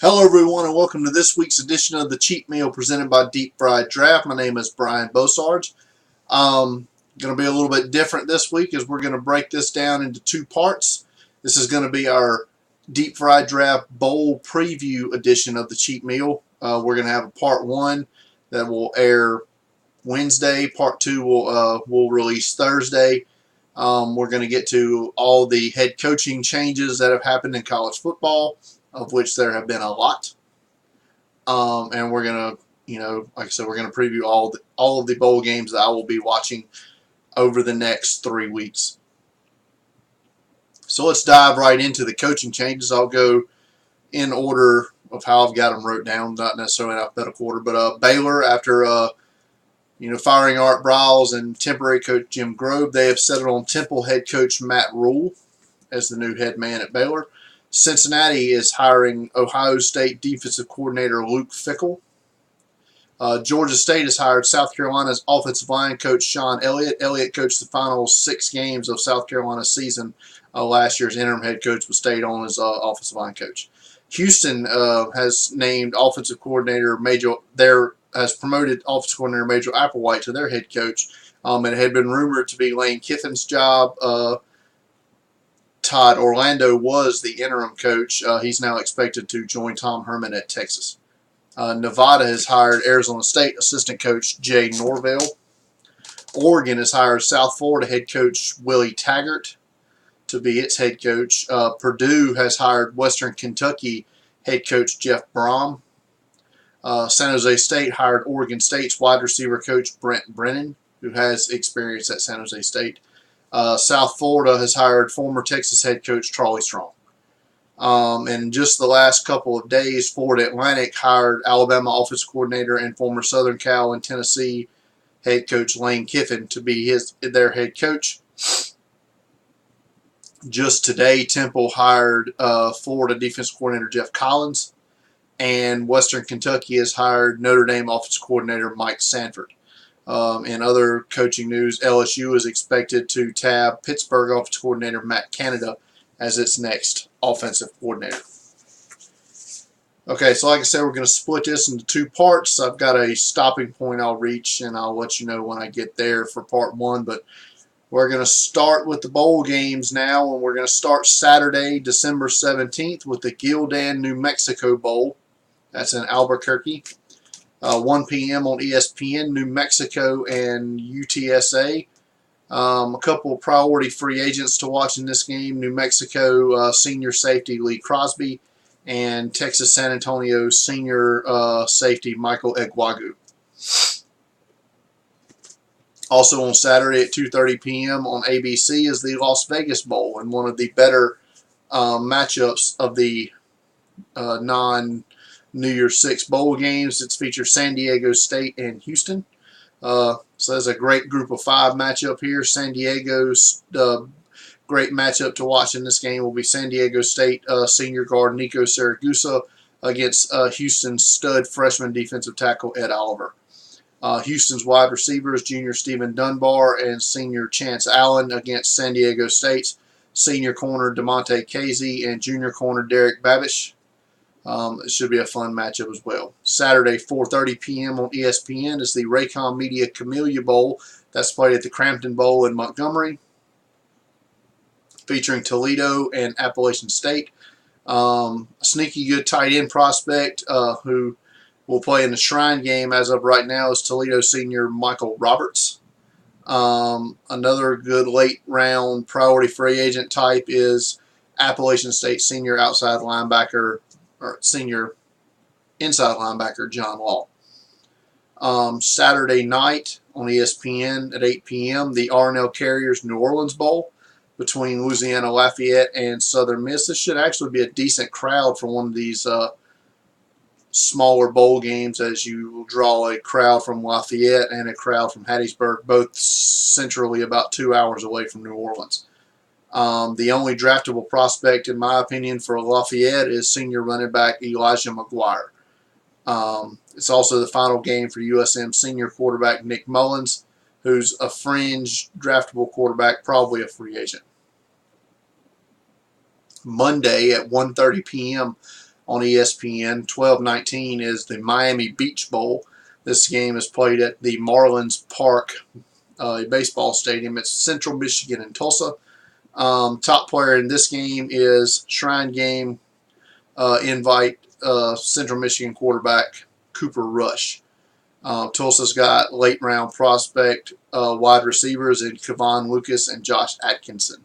Hello everyone and welcome to this week's edition of the Cheat Meal presented by Deep Fried Draft. My name is Brian Bosarge. Going to be a little bit different this week as we're going to break this down into two parts. This is going to be our Deep Fried Draft Bowl Preview edition of the Cheat Meal. We're going to have a part one that will air Wednesday. Part two will release Thursday. We're going to get to all the head coaching changes that have happened in college football, of which there have been a lot. And we're going to, like I said, we're going to preview all of the bowl games that I will be watching over the next 3 weeks. So let's dive right into the coaching changes. I'll go in order of how I've got them wrote down, not necessarily in alphabetical order. But Baylor, after firing Art Briles and temporary coach Jim Grove, they have settled on Temple head coach Matt Rule as the new head man at Baylor. Cincinnati is hiring Ohio State defensive coordinator Luke Fickell. Georgia State has hired South Carolina's offensive line coach Sean Elliott. Elliott coached the final 6 games of South Carolina's season. Last year's interim head coach was stayed on as offensive line coach. Houston has named offensive coordinator has promoted offensive coordinator Major Applewhite to their head coach. It had been rumored to be Lane Kiffin's job. Todd Orlando was the interim coach. He's now expected to join Tom Herman at Texas. Nevada has hired Arizona State assistant coach Jay Norvell. Oregon has hired South Florida head coach Willie Taggart to be its head coach. Purdue has hired Western Kentucky head coach Jeff Brom. San Jose State hired Oregon State's wide receiver coach Brent Brennan, who has experience at San Jose State. South Florida has hired former Texas head coach Charlie Strong. In just the last couple of days, Florida Atlantic hired Alabama offensive coordinator and former Southern Cal and Tennessee head coach Lane Kiffin to be their head coach. Just today, Temple hired Florida defensive coordinator Jeff Collins, and Western Kentucky has hired Notre Dame offensive coordinator Mike Sanford. In other coaching news, LSU is expected to tab Pittsburgh offensive coordinator Matt Canada as its next offensive coordinator. Okay, so like I said, we're going to split this into 2 parts. I've got a stopping point I'll reach, and I'll let you know when I get there for part 1. But we're going to start with the bowl games now, and we're going to start Saturday, December 17th with the Gildan, New Mexico Bowl. That's in Albuquerque. 1 p.m. on ESPN, New Mexico and UTSA. A couple of priority free agents to watch in this game. New Mexico senior safety Lee Crosby and Texas San Antonio senior safety Michael Egwagu. Also on Saturday at 2:30 p.m. on ABC is the Las Vegas Bowl, and one of the better matchups of the non-New Year's Six bowl games. It features San Diego State and Houston. So there's a great group of 5 matchup here. San Diego's great matchup to watch in this game will be San Diego State senior guard Nico Siragusa against Houston's stud freshman defensive tackle Ed Oliver. Houston's wide receivers junior Stephen Dunbar and senior Chance Allen against San Diego State's senior corner DeMonte Casey and junior corner Derek Babish. It should be a fun matchup as well. Saturday, 4:30 p.m. on ESPN is the Raycom Media Camellia Bowl. That's played at the Crampton Bowl in Montgomery, featuring Toledo and Appalachian State. A sneaky good tight end prospect who will play in the Shrine game as of right now is Toledo senior Michael Roberts. Another good late round priority free agent type is Appalachian State senior outside linebacker or senior inside linebacker John Law. Saturday night on ESPN at 8 p.m. the R&L Carriers New Orleans Bowl between Louisiana Lafayette and Southern Miss. This should actually be a decent crowd for one of these smaller bowl games, as you will draw a crowd from Lafayette and a crowd from Hattiesburg, both centrally about 2 hours away from New Orleans. The only draftable prospect, in my opinion, for Lafayette is senior running back Elijah McGuire. It's also the final game for USM senior quarterback Nick Mullins, who's a fringe draftable quarterback, probably a free agent. Monday at 1:30 p.m., on ESPN. 12:19 is the Miami Beach Bowl. This game is played at the Marlins Park baseball stadium. It's Central Michigan in Tulsa. Top player in this game is Shrine Game invite Central Michigan quarterback Cooper Rush. Tulsa's got late round prospect wide receivers in Kevon Lucas and Josh Atkinson.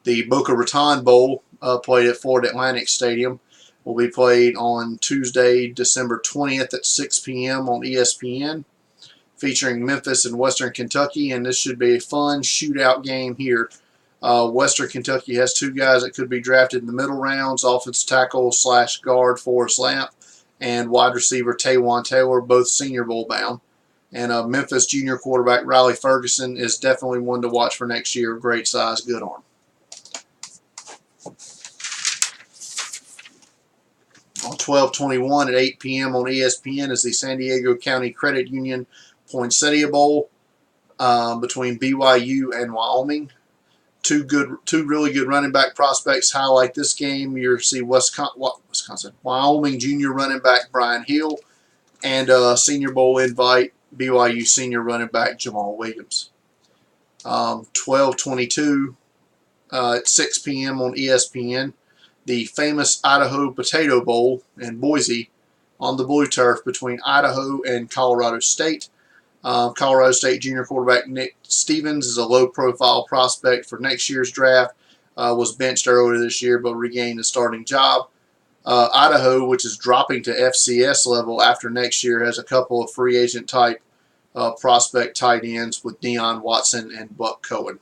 The Boca Raton Bowl, played at Florida Atlantic Stadium, will be played on Tuesday, December 20th at 6 p.m. on ESPN, featuring Memphis and Western Kentucky, and this should be a fun shootout game here. Western Kentucky has two guys that could be drafted in the middle rounds, offensive tackle / guard Forrest Lamp and wide receiver Taywan Taylor, both Senior Bowl bound. And Memphis junior quarterback Riley Ferguson is definitely one to watch for next year. Great size, good arm. On 12/21 at 8 p.m. on ESPN is the San Diego County Credit Union Poinsettia Bowl between BYU and Wyoming. Two really good running back prospects highlight this game. You see Wyoming junior running back Brian Hill and Senior Bowl invite BYU senior running back Jamal Williams. 12:22 at 6 p.m. on ESPN, the famous Idaho Potato Bowl in Boise on the blue turf between Idaho and Colorado State. Colorado State junior quarterback Nick Stevens is a low-profile prospect for next year's draft. Was benched earlier this year but regained a starting job. Idaho, which is dropping to FCS level after next year, has a couple of free agent type prospect tight ends with Deion Watson and Buck Cohen.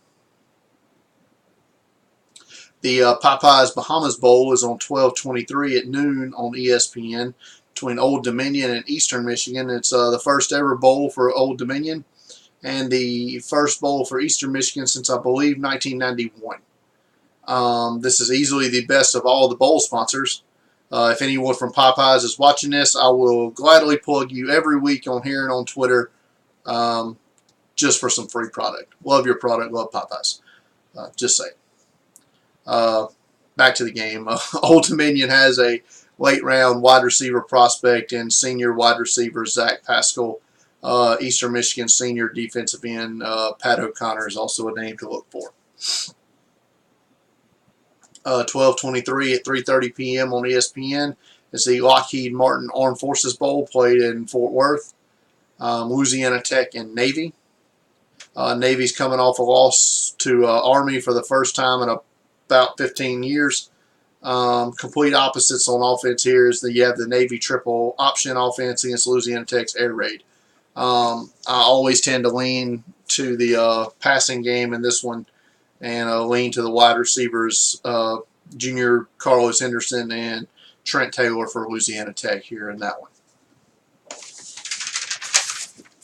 The Popeyes Bahamas Bowl is on 12/23 at noon on ESPN between Old Dominion and Eastern Michigan. It's the first ever bowl for Old Dominion and the first bowl for Eastern Michigan since, I believe, 1991. This is easily the best of all the bowl sponsors. If anyone from Popeyes is watching this, I will gladly plug you every week on here and on Twitter just for some free product. Love your product, love Popeyes. Just saying. Back to the game. Old Dominion has a late round wide receiver prospect and senior wide receiver Zach Pascal. Eastern Michigan senior defensive end Pat O'Connor is also a name to look for. 12:23 at 3:30 p.m. on ESPN is the Lockheed Martin Armed Forces Bowl played in Fort Worth. Louisiana Tech and Navy. Navy's coming off a loss to Army for the first time in about 15 years. Complete opposites on offense here is that you have the Navy triple option offense against Louisiana Tech's air raid. I always tend to lean to the passing game in this one and lean to the wide receivers, junior Carlos Henderson and Trent Taylor for Louisiana Tech here in that one.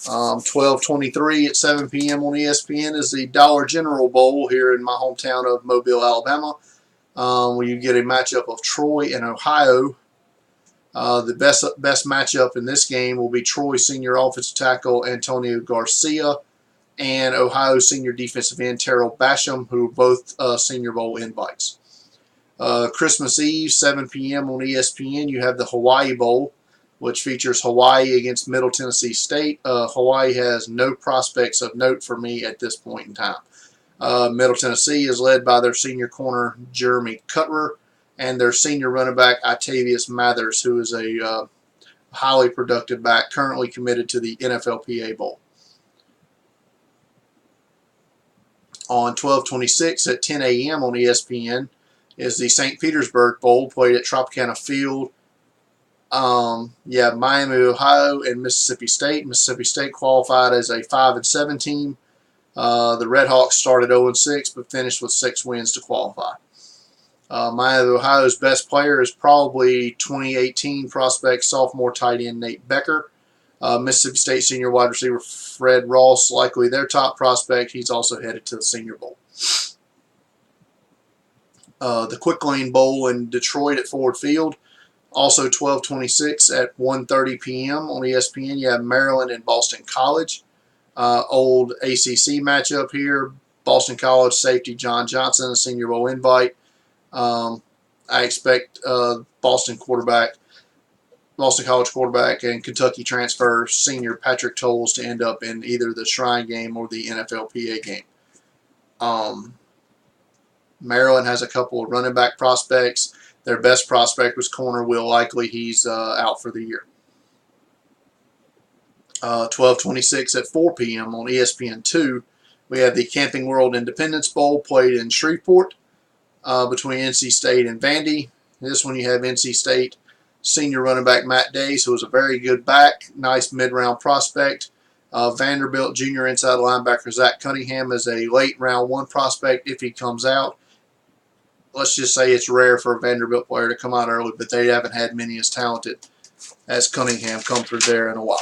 12:23 at 7 p.m. on ESPN is the Dollar General Bowl here in my hometown of Mobile, Alabama, where you get a matchup of Troy and Ohio. The best matchup in this game will be Troy senior offensive tackle Antonio Garcia and Ohio senior defensive end Terrell Basham, who are both Senior Bowl invites. Christmas Eve, 7 p.m. on ESPN, you have the Hawaii Bowl, which features Hawaii against Middle Tennessee State. Hawaii has no prospects of note for me at this point in time. Middle Tennessee is led by their senior corner, Jeremy Cutler, and their senior running back, Itavius Mathers, who is a highly productive back currently committed to the NFLPA Bowl. On 12/26 at 10 a.m. on ESPN is the St. Petersburg Bowl played at Tropicana Field. Miami, Ohio, and Mississippi State. Mississippi State qualified as a 5-7 team. The Redhawks started 0-6 but finished with 6 wins to qualify. Miami, Ohio's best player is probably 2018 prospect sophomore tight end Nate Becker. Mississippi State senior wide receiver Fred Ross, likely their top prospect. He's also headed to the Senior Bowl. The Quick Lane Bowl in Detroit at Ford Field. Also 12/26 at 1:30 p.m. on ESPN. You have Maryland and Boston College. Old ACC matchup here. Boston College safety John Johnson, a Senior Bowl invite. I expect Boston College quarterback and Kentucky transfer senior Patrick Towles to end up in either the Shrine game or the NFLPA game. Maryland has a couple of running back prospects. Their best prospect was corner Will Likely. He's out for the year. 12:26 at 4 p.m. on ESPN2. We have the Camping World Independence Bowl played in Shreveport between NC State and Vandy. This one you have NC State senior running back Matt Days, who was a very good back, nice mid-round prospect. Vanderbilt junior inside linebacker Zach Cunningham is a late round 1 prospect if he comes out. Let's just say it's rare for a Vanderbilt player to come out early, but they haven't had many as talented as Cunningham come through there in a while.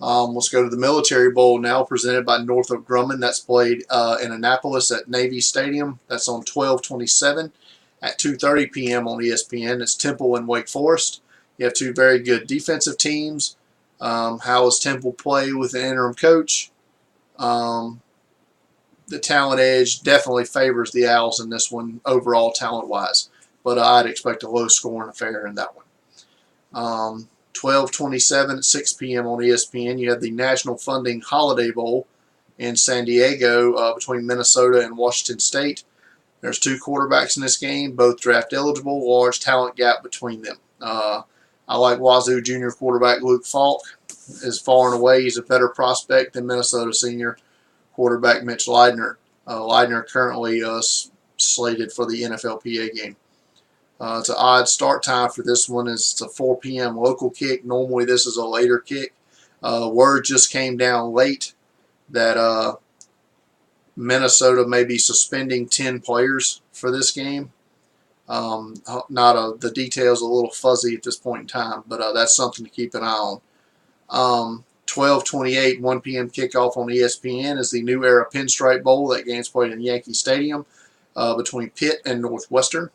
Let's go to the Military Bowl now, presented by Northrop Grumman. That's played in Annapolis at Navy Stadium. That's on 12/27 at 2:30 p.m. on ESPN. It's Temple and Wake Forest. You have two very good defensive teams. How does Temple play with an interim coach? The talent edge definitely favors the Owls in this one overall talent-wise, but I'd expect a low-scoring affair in that one. 12:27 at 6 p.m. on ESPN. You have the National Funding Holiday Bowl in San Diego between Minnesota and Washington State. There's two quarterbacks in this game, both draft eligible, large talent gap between them. I like Wazoo junior quarterback Luke Falk. As far and away, he's a better prospect than Minnesota senior quarterback Mitch Leidner. Leidner currently slated for the NFLPA game. It's an odd start time for this one. It's a 4 p.m. local kick. Normally this is a later kick. Word just came down late that Minnesota may be suspending 10 players for this game. The details are a little fuzzy at this point in time, but that's something to keep an eye on. 12:28, 1 p.m. kickoff on ESPN is the New Era Pinstripe Bowl. That game's played in Yankee Stadium between Pitt and Northwestern.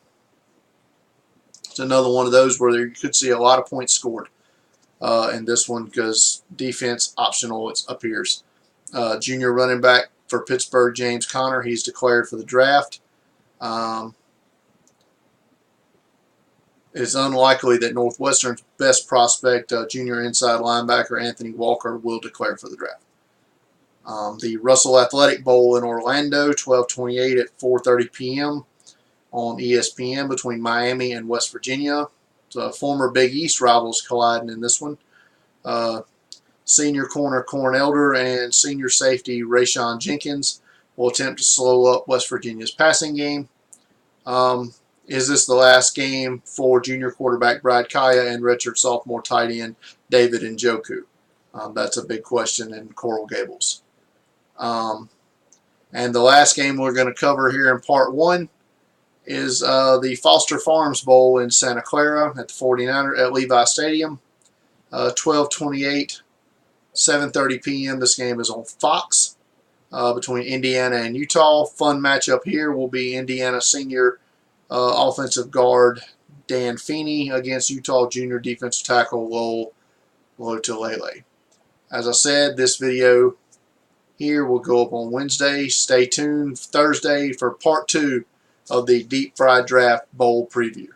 It's another one of those where you could see a lot of points scored in this one because defense optional it appears. Junior running back for Pittsburgh, James Conner, he's declared for the draft. It's unlikely that Northwestern's best prospect, junior inside linebacker Anthony Walker, will declare for the draft. The Russell Athletic Bowl in Orlando, 12:28 at 4:30 p.m. on ESPN between Miami and West Virginia. So former Big East rivals colliding in this one. Senior corner Corn Elder and senior safety Rayshon Jenkins will attempt to slow up West Virginia's passing game. Is this the last game for junior quarterback Brad Kaya and redshirt sophomore tight end David Njoku? That's a big question in Coral Gables. And the last game we're going to cover here in part 1 is the Foster Farms Bowl in Santa Clara at the 49er at Levi Stadium. 12:28, 7:30 p.m. This game is on Fox between Indiana and Utah. Fun matchup here will be Indiana senior offensive guard Dan Feeney against Utah junior defensive tackle Lowell Lotulelei. As I said, this video here will go up on Wednesday. Stay tuned Thursday for part 2 of the Deep Fried Draft Bowl preview.